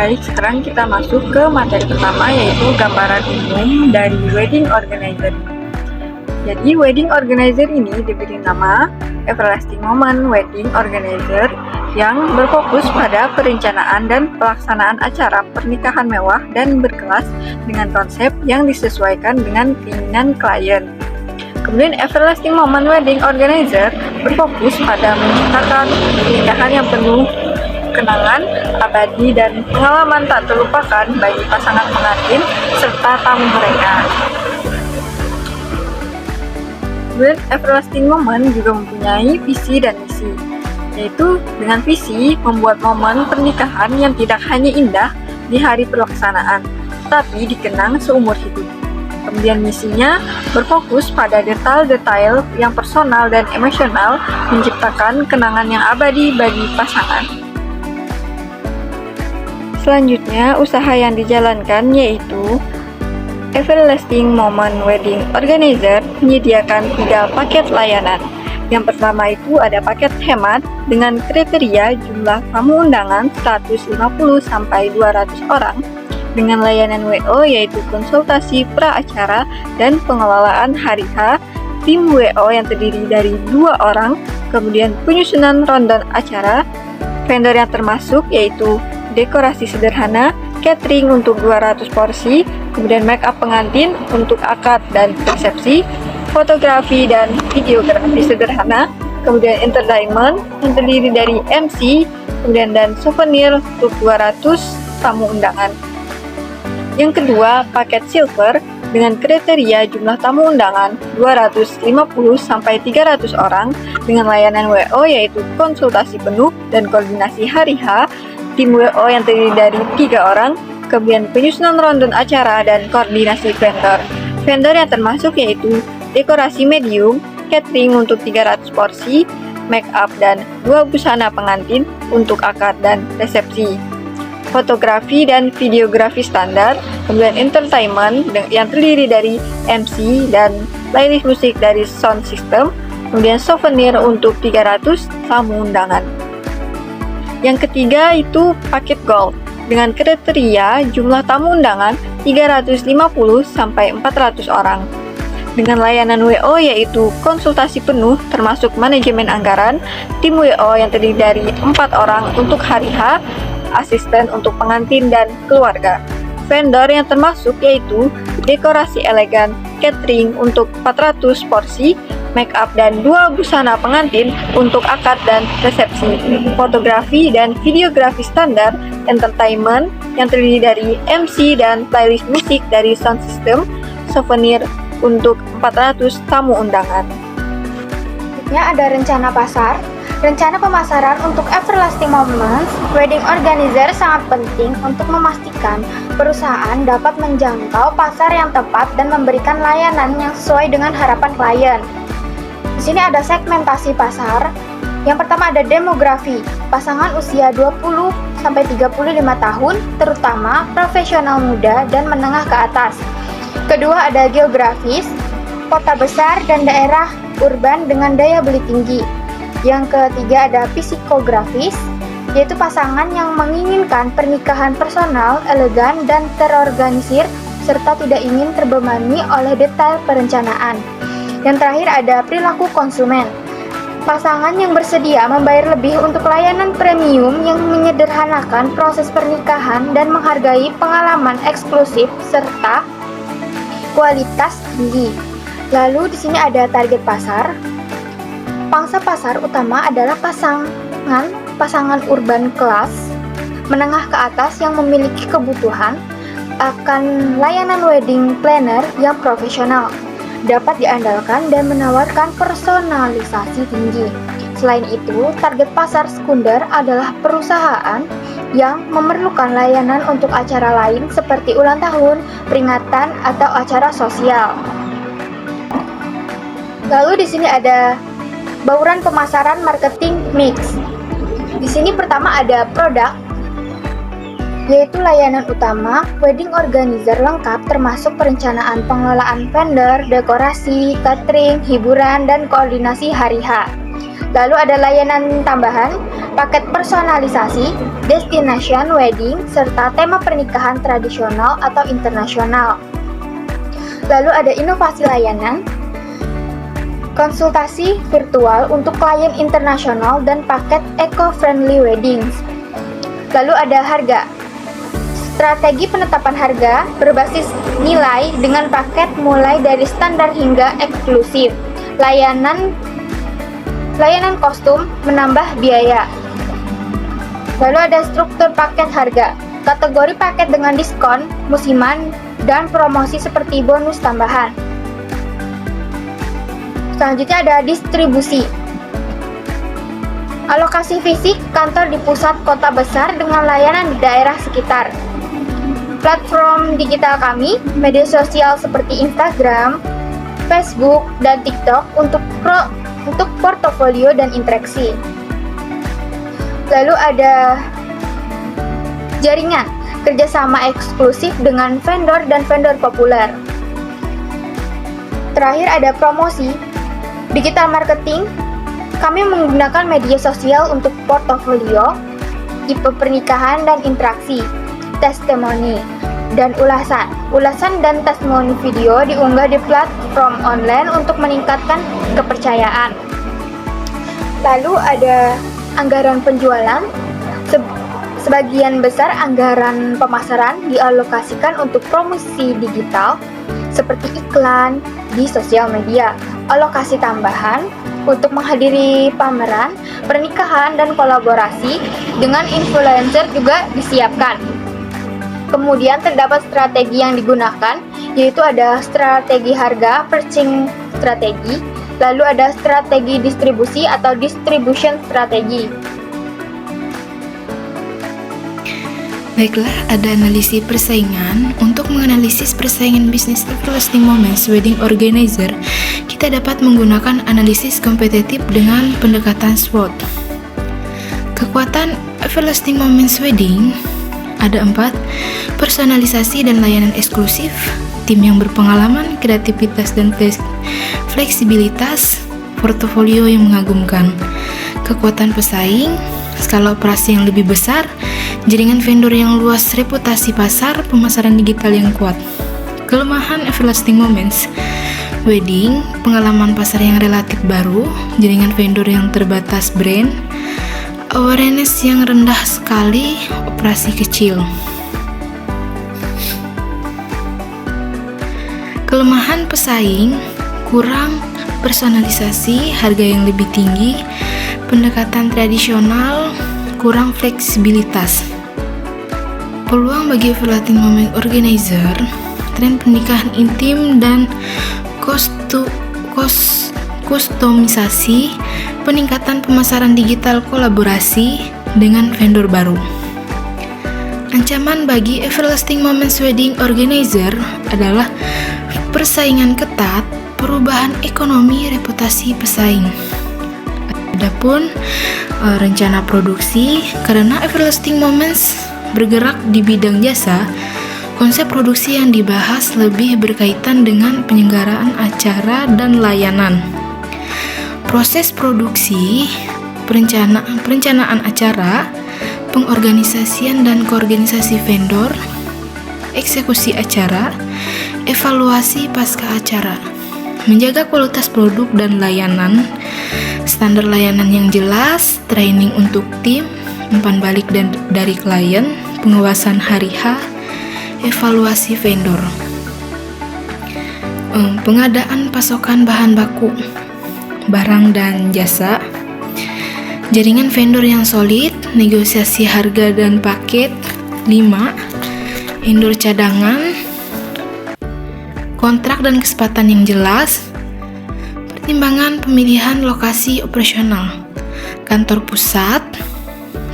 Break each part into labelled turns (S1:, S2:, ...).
S1: Baik, sekarang kita masuk ke materi pertama, yaitu gambaran umum dari wedding organizer. Jadi, wedding organizer ini diberi nama Everlasting Moment Wedding Organizer yang berfokus pada perencanaan dan pelaksanaan acara pernikahan mewah dan berkelas dengan konsep yang disesuaikan dengan keinginan klien. Kemudian Everlasting Moment Wedding Organizer berfokus pada menciptakan pernikahan yang penuh kenangan abadi dan pengalaman tak terlupakan bagi pasangan pengantin serta tamu mereka. Kemudian Everlasting Moment juga mempunyai visi dan misi, yaitu dengan visi membuat momen pernikahan yang tidak hanya indah di hari pelaksanaan, tapi dikenang seumur hidup. Kemudian misinya berfokus pada detail-detail yang personal dan emosional, menciptakan kenangan yang abadi bagi pasangan. Selanjutnya, usaha yang dijalankan yaitu Everlasting Moment Wedding Organizer menyediakan 3 paket layanan. Yang pertama itu ada paket hemat dengan kriteria jumlah tamu undangan 150-200 orang dengan layanan WO yaitu konsultasi pra-acara dan pengelolaan hari H, tim WO yang terdiri dari 2 orang, kemudian penyusunan rundown acara, vendor yang termasuk yaitu dekorasi sederhana, catering untuk 200 porsi, kemudian make up pengantin untuk akad dan resepsi, fotografi dan videografi sederhana, kemudian entertainment yang terdiri dari MC, kemudian dan souvenir untuk 200 tamu undangan. Yang kedua, paket silver dengan kriteria jumlah tamu undangan 250-300 orang dengan layanan WO yaitu konsultasi penuh dan koordinasi hari H, tim WO yang terdiri dari 3 orang, kemudian penyusunan rundown acara dan koordinasi vendor. Vendor yang termasuk yaitu dekorasi medium, catering untuk 300 porsi, make up dan 2 busana pengantin untuk akad dan resepsi. Fotografi dan videografi standar, kemudian entertainment yang terdiri dari MC dan playlist musik dari sound system, kemudian souvenir untuk 300 tamu undangan. Yang ketiga itu paket gold dengan kriteria jumlah tamu undangan 350-400 orang dengan layanan WO yaitu konsultasi penuh termasuk manajemen anggaran, tim WO yang terdiri dari 4 orang untuk hari H, asisten untuk pengantin dan keluarga. Vendor yang termasuk yaitu dekorasi elegan, catering untuk 400 porsi, make up dan 2 busana pengantin untuk akad dan resepsi, fotografi dan videografi standar, entertainment yang terdiri dari MC dan playlist musik dari sound system, souvenir untuk 400 tamu undangan.
S2: Selanjutnya ada rencana pasar. Rencana pemasaran untuk Everlasting Moments Wedding Organizer sangat penting untuk memastikan perusahaan dapat menjangkau pasar yang tepat dan memberikan layanan yang sesuai dengan harapan klien. Di sini ada segmentasi pasar. Yang pertama ada demografi, pasangan usia 20-35 tahun, terutama profesional muda dan menengah ke atas. Kedua ada geografis, kota besar dan daerah urban dengan daya beli tinggi. Yang ketiga ada psikografis, yaitu pasangan yang menginginkan pernikahan personal, elegan, dan terorganisir, serta tidak ingin terbebani oleh detail perencanaan. Yang terakhir ada perilaku konsumen, pasangan yang bersedia membayar lebih untuk layanan premium yang menyederhanakan proses pernikahan dan menghargai pengalaman eksklusif serta kualitas tinggi. Lalu di sini ada target pasar. Pangsa pasar utama adalah pasangan urban kelas menengah ke atas yang memiliki kebutuhan akan layanan wedding planner yang profesional, dapat diandalkan dan menawarkan personalisasi tinggi. Selain itu, target pasar sekunder adalah perusahaan yang memerlukan layanan untuk acara lain seperti ulang tahun, peringatan, atau acara sosial. Lalu di sini ada bauran pemasaran marketing mix. Di sini pertama ada produk, yaitu layanan utama, wedding organizer lengkap termasuk perencanaan pengelolaan vendor, dekorasi, catering, hiburan, dan koordinasi hari H. Lalu ada layanan tambahan, paket personalisasi, destination wedding, serta tema pernikahan tradisional atau internasional. Lalu ada inovasi layanan, konsultasi virtual untuk klien internasional dan paket eco-friendly weddings. Lalu ada harga, strategi penetapan harga berbasis nilai dengan paket mulai dari standar hingga eksklusif. Layanan kostum menambah biaya. Lalu ada struktur paket harga, kategori paket dengan diskon, musiman, dan promosi seperti bonus tambahan. Selanjutnya ada distribusi. Alokasi fisik kantor di pusat kota besar dengan layanan di daerah sekitar. Platform digital kami, media sosial seperti Instagram, Facebook, dan TikTok untuk portofolio dan interaksi. Lalu ada jaringan, kerjasama eksklusif dengan vendor dan vendor populer. Terakhir ada promosi, digital marketing. Kami menggunakan media sosial untuk portofolio, tipe pernikahan dan interaksi, testimoni, dan ulasan. Ulasan dan testimoni video diunggah di platform online untuk meningkatkan kepercayaan. Lalu ada anggaran penjualan. Sebagian besar anggaran pemasaran dialokasikan untuk promosi digital seperti iklan di sosial media. Alokasi tambahan untuk menghadiri pameran, pernikahan, dan kolaborasi dengan influencer juga disiapkan. Kemudian terdapat strategi yang digunakan, yaitu ada strategi harga, pricing strategi, lalu ada strategi distribusi atau distribution strategi.
S3: Baiklah, ada analisis persaingan. Untuk menganalisis persaingan bisnis Everlasting Moments Wedding Organizer, kita dapat menggunakan analisis kompetitif dengan pendekatan SWOT. Kekuatan Everlasting Moments Wedding ada 4, personalisasi dan layanan eksklusif, tim yang berpengalaman, kreativitas dan fleksibilitas, portofolio yang mengagumkan. Kekuatan pesaing, skala operasi yang lebih besar, jaringan vendor yang luas, reputasi pasar, pemasaran digital yang kuat. Kelemahan Everlasting Moments Wedding, pengalaman pasar yang relatif baru, jaringan vendor yang terbatas, brand awareness yang rendah sekali, operasi kecil. Kelemahan pesaing, kurang personalisasi, harga yang lebih tinggi, pendekatan tradisional, kurang fleksibilitas. Peluang bagi Everlasting Moment Organizer, tren pernikahan intim dan kustomisasi, peningkatan pemasaran digital kolaborasi dengan vendor baru. Ancaman bagi Everlasting Moments Wedding Organizer adalah persaingan ketat, perubahan ekonomi, reputasi pesaing. Adapun rencana produksi, karena Everlasting Moments bergerak di bidang jasa, konsep produksi yang dibahas lebih berkaitan dengan penyelenggaraan acara dan layanan. Proses produksi, perencanaan acara, pengorganisasian dan koorganisasi vendor, eksekusi acara, evaluasi pasca acara, menjaga kualitas produk dan layanan, standar layanan yang jelas, training untuk tim, umpan balik dari klien, pengawasan hari H, evaluasi vendor, pengadaan pasokan bahan baku, barang dan jasa, jaringan vendor yang solid, negosiasi harga dan paket. 5. Endor cadangan, kontrak dan kesepakatan yang jelas, pertimbangan pemilihan lokasi operasional, kantor pusat,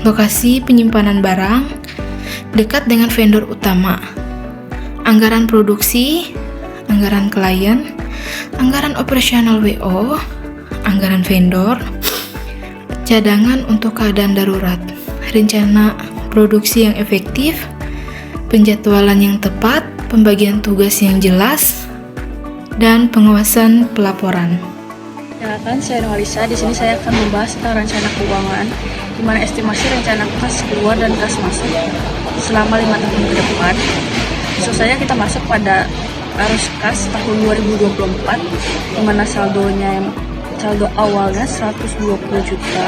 S3: lokasi penyimpanan barang, dekat dengan vendor utama, anggaran produksi, anggaran klien, anggaran operasional WO, anggaran vendor, cadangan untuk keadaan darurat, rencana produksi yang efektif, penjadwalan yang tepat, pembagian tugas yang jelas, dan pengawasan pelaporan.
S4: Perkenalkan, saya Nuralisa. Di sini saya akan membahas tentang rencana keuangan, di mana estimasi rencana kas keluar dan kas masuk selama 5 tahun ke depan. Maksud saya kita masuk pada arus kas tahun 2024, di mana saldo awalnya 120 juta.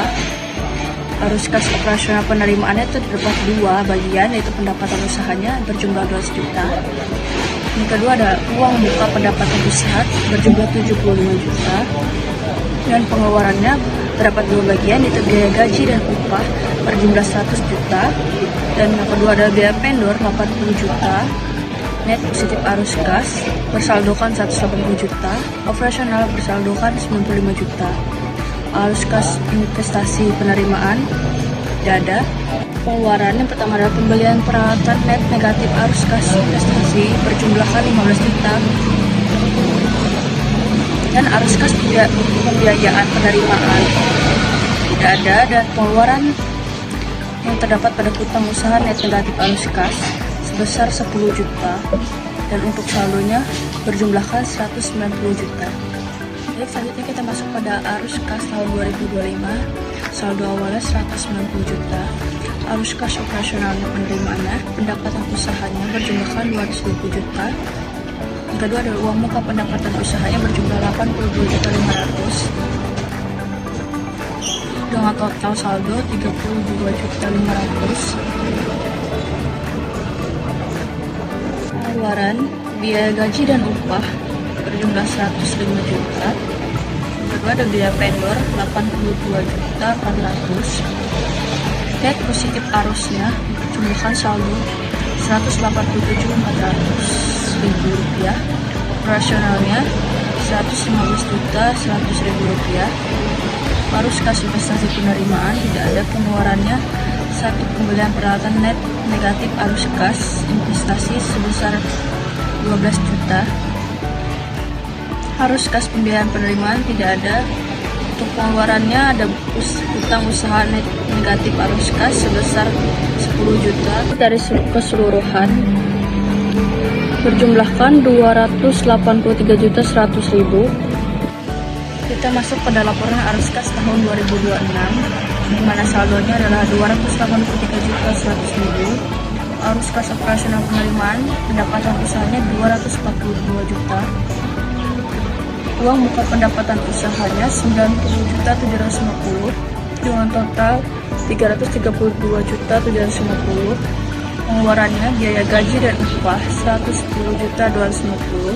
S4: Arus kas operasional penerimaannya terdapat 2 bagian, yaitu pendapatan usahanya berjumlah 12 juta. Yang kedua ada uang muka pendapatan usaha berjumlah 75 juta. Dan pengeluarannya terdapat 2 bagian, yaitu biaya gaji dan upah berjumlah 100 juta. Dan yang kedua ada biaya vendor 80 juta. Net positif arus kas bersaldokan 180 juta. Operasional bersaldokan 95 juta. Arus kas investasi penerimaan tidak ada. Pengeluaran yang pertama adalah pembelian peralatan net negatif arus kas investasi berjumlahkan 15 juta. Dan arus kas pembiayaan penerimaan tidak ada. Dan pengeluaran yang terdapat pada hutang usaha net negatif arus kas sebesar 10 juta. Dan untuk saldonya berjumlahkan 190 juta. Jadi selanjutnya kita masuk pada arus kas tahun 2025. Saldo awalnya 190 juta. Arus kas operasionalnya penerimaannya, pendapatan usahanya berjumlahkan 220 juta. Yang kedua adalah uang muka pendapatan usahanya berjumlah 82.500.000 dengan total saldo 32.500.000. Pengeluaran biaya gaji dan upah berjumlah 105 juta. Yang kedua ada biaya vendor 82.400.000. Net positif arusnya jumlahkan saldo 187.400.000 rupiah. Operasionalnya 115.100.000 rupiah. Arus kas investasi penerimaan tidak ada. Pengeluarannya 1 pembelian peralatan net negatif arus kas investasi sebesar 12 juta. Arus kas pembiayaan penerimaan tidak ada. Untuk pengeluarannya ada hutang usaha net negatif arus kas sebesar 10 juta. Dari keseluruhan berjumlahkan 283.100.000. Kita masuk pada laporan arus kas tahun 2026, di mana saldonya adalah 283.100.000. Arus kas operasional penerimaan pendapatan usahanya 242 juta. Uang muka pendapatan usahanya 90.750 dengan total 332.750. Pengeluarannya biaya gaji dan upah 110.250.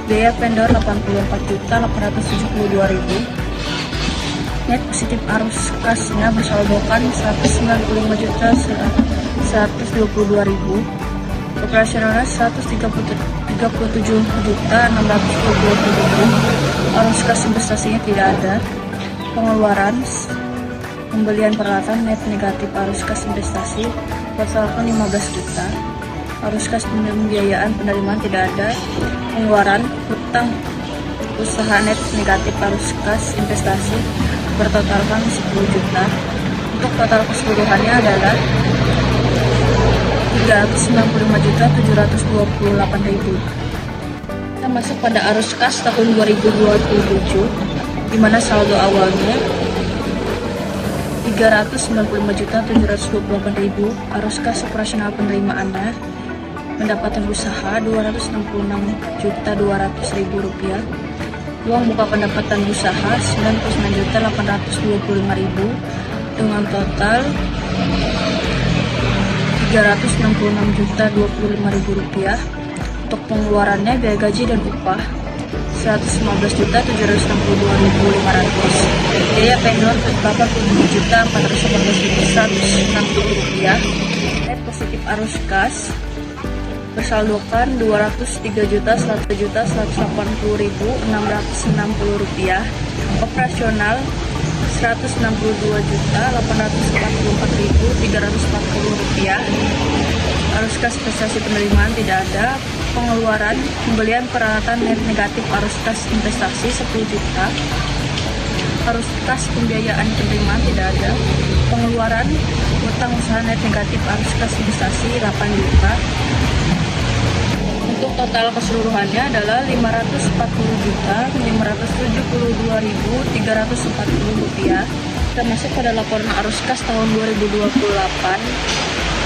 S4: Biaya vendor 84.872.000. Net positif arus kasnya bersaldokan 195.122.000. Operasionalnya 137.620.000. Arus kas investasinya tidak ada. Pengeluaran pembelian peralatan net negatif arus kas investasi bersaldokan 15 juta. Arus kas pembiayaan penerimaan tidak ada. Pengeluaran hutang usaha net negatif arus kas investasi bertotalkan 10 juta. Untuk total keseluruhannya adalah 395.728.000. Kita masuk pada arus kas tahun 2027, di mana saldo awalnya 395.728.000. Arus kas operasional penerimaannya pendapatan usaha 266.200.000 rupiah. Uang muka pendapatan usaha 99.825.000 dengan total 366.025.000 rupiah. Untuk pengeluarannya biaya gaji dan upah 115.762.500. Biaya vendor 87.414.160 rupiah. Net positif arus kas bersaldokan 203.180.660 rupiah. Operasional 162.844.340 rupiah. Arus kas investasi penerimaan tidak ada. Pengeluaran pembelian peralatan net negatif arus kas investasi 10 juta. Arus kas pembiayaan penerimaan tidak ada. Pengeluaran utang usaha net negatif arus kas investasi 8 juta. Untuk total keseluruhannya adalah 540.572.825 Rp340. Kita masuk pada laporan arus kas tahun 2028.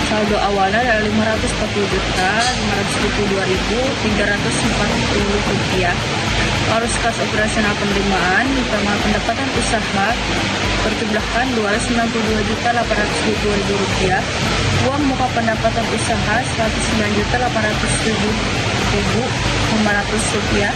S4: Saldo awalnya adalah Rp540.522.340. Arus kas operasional penerimaan utama pendapatan usaha berjumlahkan Rp292.820.000. Uang muka pendapatan usaha Rp99.807.500.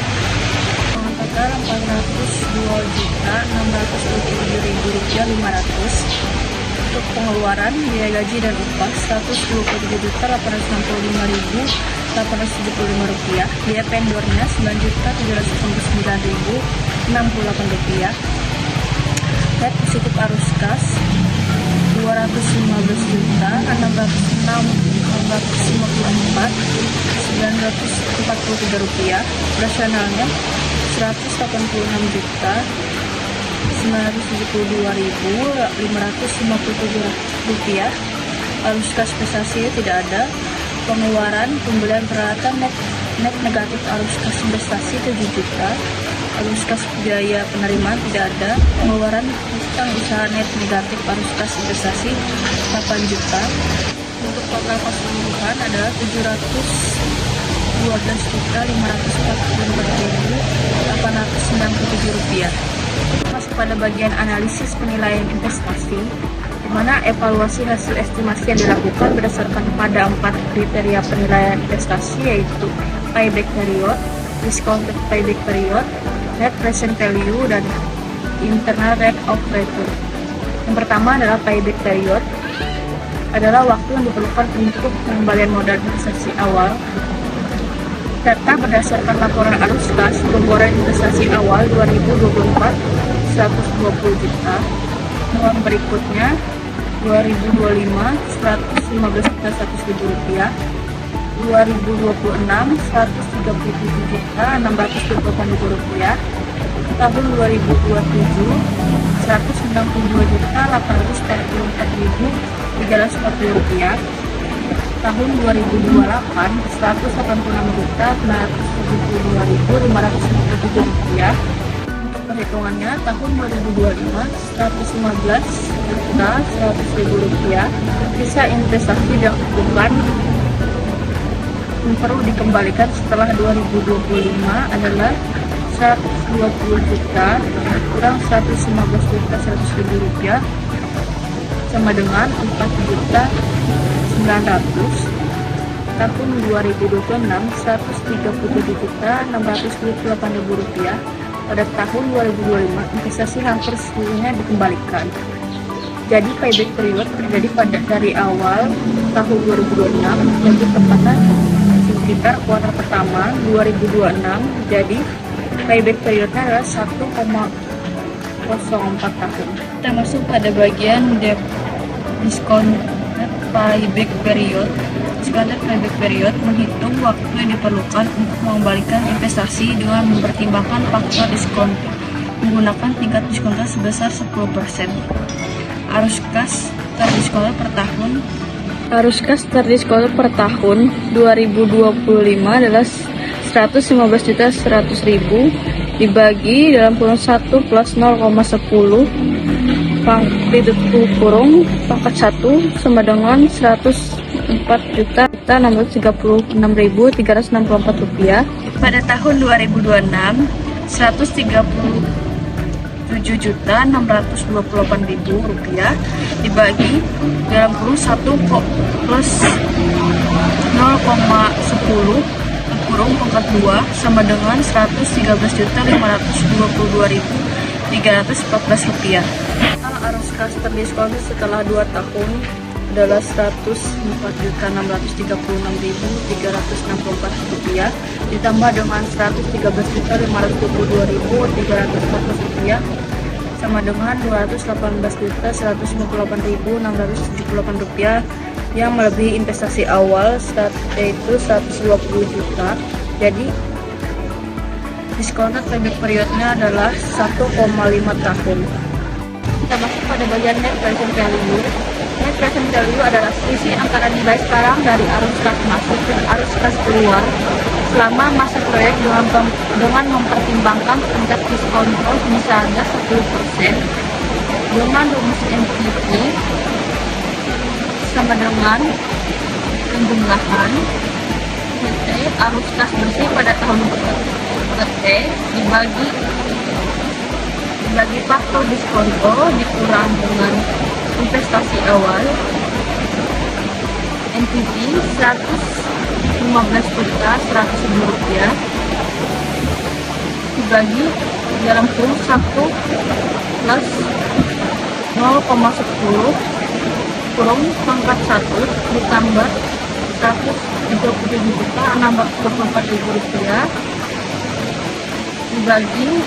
S4: Uang total Rp402.627.500. Untuk pengeluaran biaya gaji dan upah Rp127.865.875. Biaya vendornya Rp9.799.068. Net positif arus kas Rp215.654.943. Operasionalnya Rp182.557. Arus kas prestasi tidak ada. Pengeluaran pembelian peralatan net negatif arus kas investasi 7 juta. Arus kas biaya penerimaan tidak ada. Pengeluaran utang usaha net negatif arus kas investasi 8 juta. Untuk total keseluruhan adalah Rp712.544.897. Masuk pada bagian analisis penilaian investasi, di mana evaluasi hasil estimasi yang dilakukan berdasarkan pada 4 kriteria penilaian investasi, yaitu payback period, discounted payback period, net present value, dan internal rate of return. Yang pertama adalah payback period, adalah waktu yang diperlukan untuk pengembalian modal investasi awal. Data berdasarkan laporan arus kas pengeluaran investasi awal 2024 120 juta. Uang berikutnya 2025 115.100.000 rupiah, 2026 137 juta 628.000 rupiah, tahun 2027 192 juta 844.340 rupiah, tahun 2028 186 juta 972.557 rupiah. Perhitungannya tahun 2025 115 juta 100.000 rupiah. Sisa investasi dilakukan yang perlu dikembalikan setelah 2025 adalah 120 juta kurang 115 juta 100.000 rupiah sama dengan 4 juta 900. Tahun 2026 137 juta 628.000 rupiah. Pada tahun 2025 investasi hampir seluruhnya dikembalikan. Jadi payback period terjadi dari awal tahun 2026 jadi tepatnya sekitar kuartal pertama 2026. Jadi payback periodnya adalah 1,04 tahun. Kita masuk pada bagian discounted payback period. Discounted payback period menghitung waktu yang diperlukan untuk mengembalikan investasi dengan mempertimbangkan faktor diskon menggunakan tingkat diskonnya sebesar 10%. Arus kas terdiskonter per tahun. Arus kas terdiskonter per tahun 2025 adalah 115.100.000 dibagi dalam kurung 1 plus 0,10 kurung pangkat 1 sama dengan 104.636.364 rupiah. Pada tahun 2026 137.628.000 rupiah dibagi dalam kurung 1 plus 0,10 kurung pangkat 2 sama dengan 113.522.314 rupiah. Arus kas terdiskon setelah 2 tahun adalah 104.636.364 rupiah ditambah dengan 113.522.314 rupiah sama dengan 218.158.678 rupiah yang melebihi investasi awal yaitu 120 juta. Jadi discounted payback periodnya adalah 1,5 tahun. Kita masuk pada bagian net present value. Net present value adalah selisih antara nilai sekarang dari arus kas masuk dan arus kas keluar selama masa proyek dengan mempertimbangkan tingkat diskon misalnya 10% dengan rumus NPV sama dengan penjumlahan PT arus kas bersih pada tahun PT dibagi faktor diskonto dikurang dengan investasi awal NPV 115.100.000 rupiah dibagi dalam kurung 1 plus 0,10 kurung pangkat 1 ditambah 137.624.000 rupiah dibagi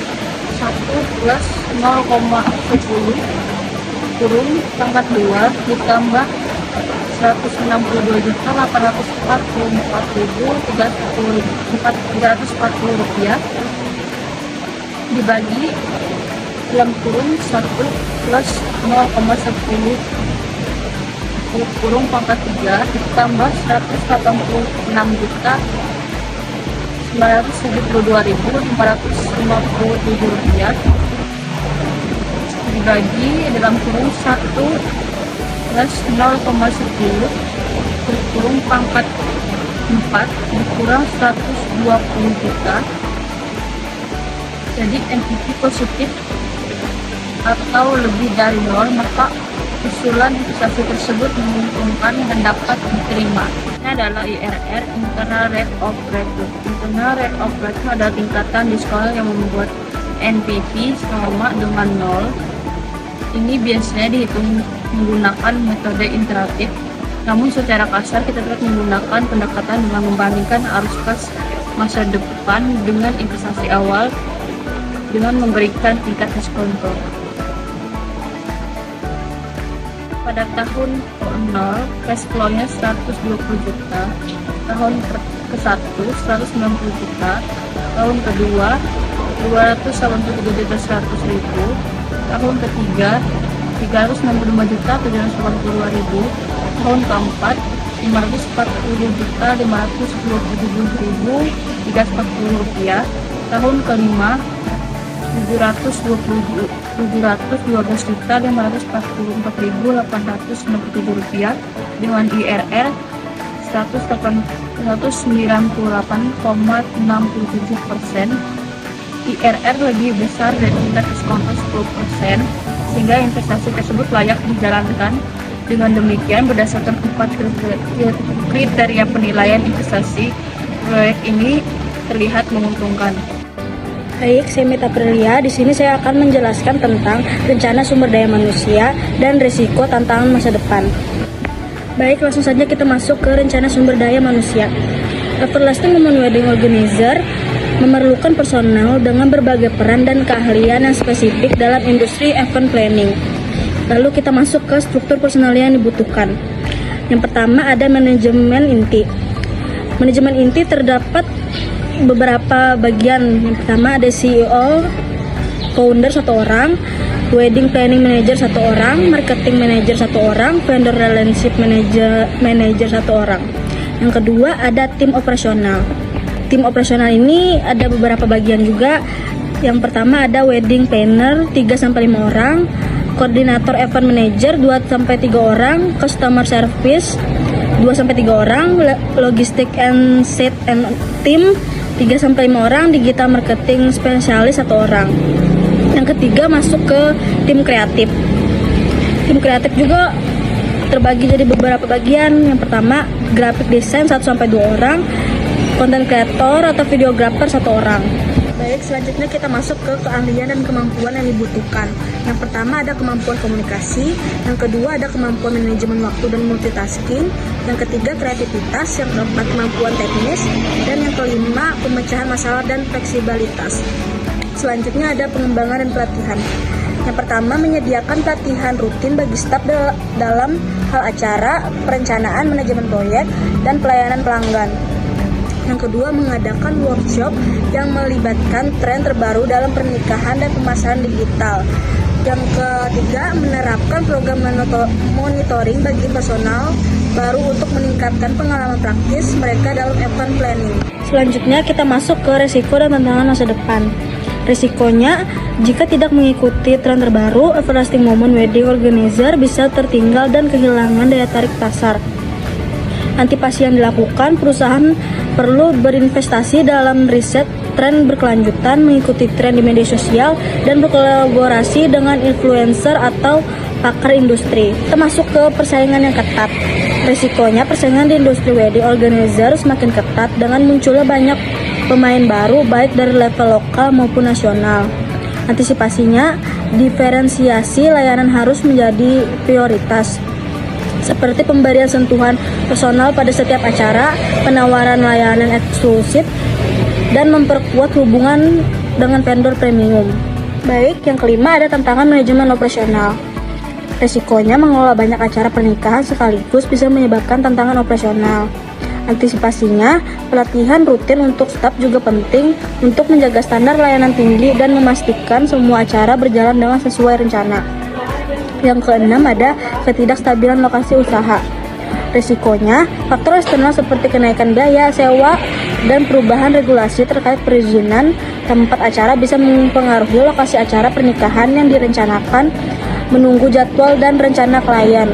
S4: 1 plus 0,10 kurung pangkat 2 ditambah 162.844.340 rupiah dibagi dalam kurung 1 plus 0,10 kurung pangkat 3 ditambah 186.972.557 rupiah dibagi dalam kurung 1 plus 0,10 kurung pangkat 4 dikurang 120 juta. Jadi NPV positif atau lebih dari 0, maka usulan investasi tersebut menguntungkan dan dapat diterima. Ini adalah IRR, Internal Rate of Return. Internal Rate of Return adalah tingkatan diskon yang membuat NPV sama dengan 0. Ini biasanya dihitung menggunakan metode iteratif, namun secara kasar kita dapat menggunakan pendekatan dengan membandingkan arus kas masa depan dengan investasi awal dengan memberikan tingkat diskonto. Pada tahun ke-0 cash flow-nya 120 juta, tahun ke-1 190 juta, tahun kedua 283.100.000, tahun ketiga 365.782.000, tahun keempat 540.527.340 rupiah, tahun kelima 712.544.897 rupiah dengan IRR 198,67%. IRR lebih besar dari tingkat diskonto 10%, sehingga investasi tersebut layak dijalankan. Dengan demikian, berdasarkan 4 kriteria penilaian investasi, proyek ini terlihat menguntungkan.
S5: Baik, saya Mita Aprilia. Di sini saya akan menjelaskan tentang rencana sumber daya manusia dan risiko tantangan masa depan. Baik, langsung saja kita masuk ke rencana sumber daya manusia. Everlasting Moment Wedding Organizer memerlukan personel dengan berbagai peran dan keahlian yang spesifik dalam industri event planning. Lalu kita masuk ke struktur personel yang dibutuhkan. Yang pertama ada manajemen inti. Manajemen inti terdapat beberapa bagian. Yang pertama ada CEO, founder 1 orang, wedding planning manager 1 orang, marketing manager 1 orang, vendor relationship manager 1 orang. Yang kedua ada tim operasional. Tim operasional ini ada beberapa bagian juga. Yang pertama ada wedding planner 3-5 orang, koordinator event manager 2-3 orang, customer service 2-3 orang, logistik and set and team 3-5 orang, digital marketing spesialis 1 orang. Yang ketiga masuk ke tim kreatif. Tim kreatif juga terbagi jadi beberapa bagian. Yang pertama graphic design 1-2 orang, content creator atau videographer 1 orang. Baik, selanjutnya kita masuk ke keahlian dan kemampuan yang dibutuhkan. Yang pertama ada kemampuan komunikasi, yang kedua ada kemampuan manajemen waktu dan multitasking, yang ketiga kreativitas, yang keempat kemampuan teknis, dan yang kelima pemecahan masalah dan fleksibilitas. Selanjutnya ada pengembangan dan pelatihan. Yang pertama menyediakan pelatihan rutin bagi staf dalam hal acara, perencanaan, manajemen proyek, dan pelayanan pelanggan. Yang kedua, mengadakan workshop yang melibatkan tren terbaru dalam pernikahan dan pemasaran digital. Yang ketiga, menerapkan program monitoring bagi personal baru untuk meningkatkan pengalaman praktis mereka dalam event planning. Selanjutnya kita masuk ke resiko dan tantangan masa depan. Risikonya, jika tidak mengikuti tren terbaru, everlasting moment wedding organizer bisa tertinggal dan kehilangan daya tarik pasar. Antisipasi yang dilakukan, perusahaan perlu berinvestasi dalam riset tren berkelanjutan, mengikuti tren di media sosial, dan berkolaborasi dengan influencer atau pakar industri, termasuk ke persaingan yang ketat. Risikonya, persaingan di industri wedding organizer semakin ketat dengan munculnya banyak pemain baru baik dari level lokal maupun nasional. Antisipasinya, diferensiasi layanan harus menjadi prioritas, seperti pemberian sentuhan personal pada setiap acara, penawaran layanan eksklusif, dan memperkuat hubungan dengan vendor premium. Baik, yang kelima ada tantangan manajemen operasional. Resikonya, mengelola banyak acara pernikahan sekaligus bisa menyebabkan tantangan operasional. Antisipasinya, pelatihan rutin untuk staf juga penting untuk menjaga standar layanan tinggi dan memastikan semua acara berjalan dengan sesuai rencana. Yang keenam ada ketidakstabilan lokasi usaha. Risikonya, faktor eksternal seperti kenaikan biaya sewa dan perubahan regulasi terkait perizinan tempat acara bisa mempengaruhi lokasi acara pernikahan yang direncanakan, menunggu jadwal dan rencana klien.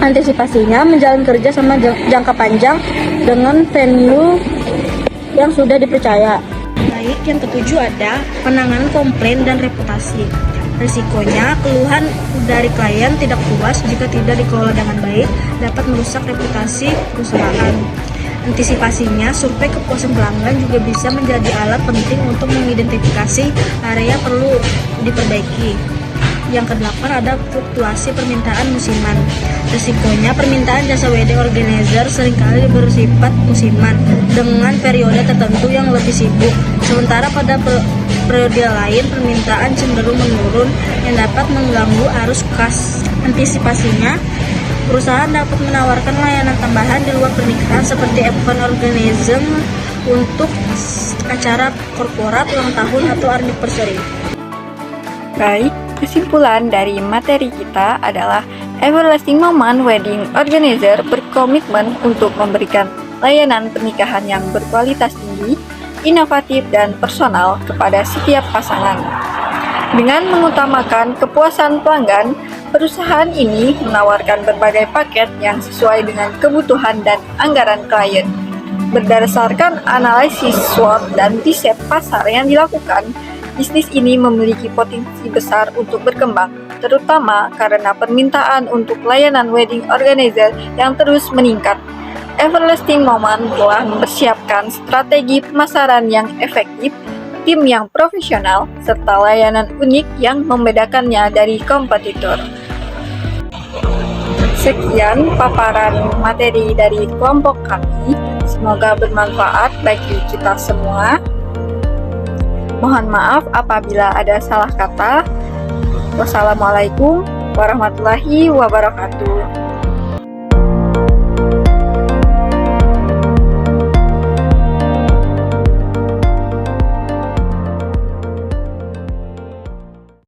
S5: Antisipasinya, menjalin kerja sama jangka panjang dengan venue yang sudah dipercaya. Baik, yang ketujuh ada penanganan komplain dan reputasi. Risikonya, keluhan dari klien tidak puas jika tidak dikelola dengan baik dapat merusak reputasi perusahaan. Antisipasinya, survei kepuasan pelanggan juga bisa menjadi alat penting untuk mengidentifikasi area perlu diperbaiki. Yang kedelapan ada fluktuasi permintaan musiman. Risikonya, permintaan jasa wedding organizer seringkali bersifat musiman dengan periode tertentu yang lebih sibuk, sementara pada periode lain permintaan cenderung menurun yang dapat mengganggu arus kas. Antisipasinya, perusahaan dapat menawarkan layanan tambahan di luar pernikahan seperti event organizing untuk acara korporat, ulang tahun, atau anniversary.
S1: Baik, kesimpulan dari materi kita adalah Everlasting Moment Wedding Organizer berkomitmen untuk memberikan layanan pernikahan yang berkualitas tinggi, inovatif, dan personal kepada setiap pasangan. Dengan mengutamakan kepuasan pelanggan, perusahaan ini menawarkan berbagai paket yang sesuai dengan kebutuhan dan anggaran klien. Berdasarkan analisis SWOT dan riset pasar yang dilakukan, bisnis ini memiliki potensi besar untuk berkembang, terutama karena permintaan untuk layanan wedding organizer yang terus meningkat. Everlasting Moment telah mempersiapkan strategi pemasaran yang efektif, tim yang profesional, serta layanan unik yang membedakannya dari kompetitor. Sekian paparan materi dari kelompok kami, semoga bermanfaat bagi kita semua. Mohon maaf apabila ada salah kata. Wassalamualaikum warahmatullahi wabarakatuh.